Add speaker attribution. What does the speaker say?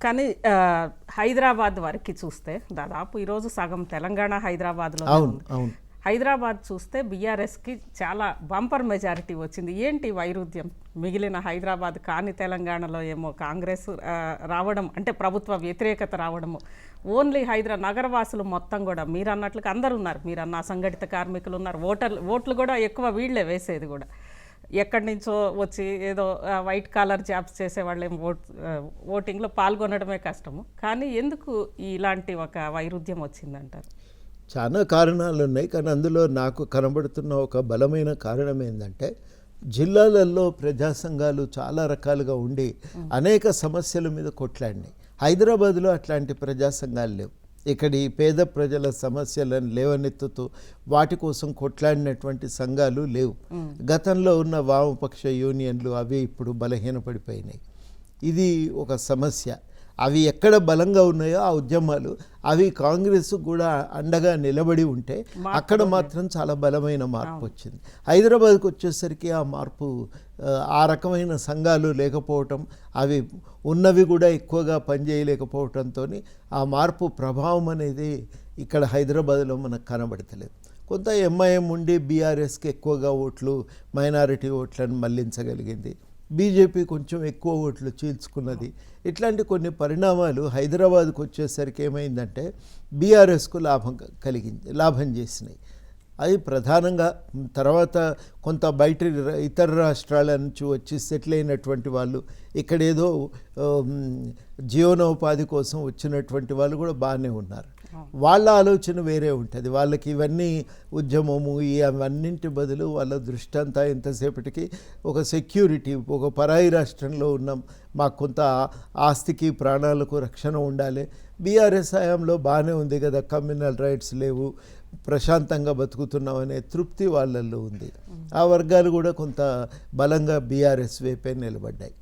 Speaker 1: కానీ హైదరాబాద్ వరకు చూస్తే దాదాపు ఈరోజు సగం తెలంగాణ హైదరాబాద్లో ఉంది. హైదరాబాద్ చూస్తే బీఆర్ఎస్కి చాలా బంపర్ మెజారిటీ వచ్చింది. ఏంటి వైరుధ్యం? మిగిలిన హైదరాబాద్ కాని తెలంగాణలో ఏమో కాంగ్రెస్ రావడం, అంటే ప్రభుత్వ వ్యతిరేకత రావడము, ఓన్లీ నగరవాసులు మొత్తం కూడా మీరు అన్నట్లుగా అందరు ఉన్నారు. మీరు అన్న అసంఘటిత కార్మికులు ఉన్నారు, ఓట్లు కూడా ఎక్కువ వీళ్ళే వేసేది కూడా. ఎక్కడి నుంచో వచ్చి ఏదో వైట్ కాలర్ జాబ్స్ చేసేవాళ్ళేం ఓటింగ్లో పాల్గొనడమే కష్టము. కానీ ఎందుకు ఇలాంటి ఒక వైరుధ్యం వచ్చిందంటారు?
Speaker 2: చాలా కారణాలు ఉన్నాయి, కానీ అందులో నాకు కనబడుతున్న ఒక బలమైన కారణం ఏంటంటే జిల్లాలలో ప్రజా సంఘాలు చాలా రకాలుగా ఉండి అనేక సమస్యల మీద కొట్లాడినాయి. హైదరాబాద్లో అట్లాంటి ప్రజా సంఘాలు లేవు. ఇక్కడి పేద ప్రజల సమస్యలను లేవనెత్తుతూ వాటి కోసం కొట్లాడినటువంటి సంఘాలు లేవు. గతంలో ఉన్న వామపక్ష యూనియన్లు అవి ఇప్పుడు బలహీనపడిపోయినాయి. ఇది ఒక సమస్య. అవి ఎక్కడ బలంగా ఉన్నాయో ఆ ఉద్యమాలు అవి కాంగ్రెస్ కూడా అండగా నిలబడి ఉంటే అక్కడ మాత్రం చాలా బలమైన మార్పు వచ్చింది. హైదరాబాద్కి వచ్చేసరికి ఆ మార్పు, ఆ రకమైన సంఘాలు లేకపోవటం, అవి ఉన్నవి కూడా ఎక్కువగా పనిచేయలేకపోవటంతో ఆ మార్పు ప్రభావం అనేది ఇక్కడ హైదరాబాద్లో మనకు కనబడతలేదు. కొంత ఎంఐఎం ఉండి బీఆర్ఎస్కి ఎక్కువగా ఓట్లు, మైనారిటీ ఓట్లను మళ్లించగలిగింది. బీజేపీ కొంచెం ఎక్కువ ఓట్లు చీల్చుకున్నది. ఇట్లాంటి కొన్ని పరిణామాలు హైదరాబాద్కు వచ్చేసరికి ఏమైందంటే బీఆర్ఎస్కు లాభం చేసినాయి. అది ప్రధానంగా తర్వాత కొంత బయట ఇతర రాష్ట్రాల నుంచి వచ్చి సెటిల్ అయినటువంటి వాళ్ళు, ఇక్కడేదో జీవనోపాధి కోసం వచ్చినటువంటి వాళ్ళు కూడా బాగానే ఉన్నారు. వాళ్ళ ఆలోచన వేరే ఉంటుంది. వాళ్ళకి ఇవన్నీ ఉద్యమము అవన్నింటి బదులు వాళ్ళ దృష్టి అంతా ఎంతసేపటికి ఒక సెక్యూరిటీ, ఒక పరాయి రాష్ట్రంలో ఉన్నాం, మాకు కొంత ఆస్తికి ప్రాణాలకు రక్షణ ఉండాలి. బీఆర్ఎస్ హయాంలో బాగానే ఉంది కదా, కమ్యూనల్ రైట్స్ లేవు, ప్రశాంతంగా బతుకుతున్నాం అనే తృప్తి వాళ్ళల్లో ఉంది. ఆ వర్గాలు కూడా కొంత బలంగా బీఆర్ఎస్ వైపే నిలబడ్డాయి.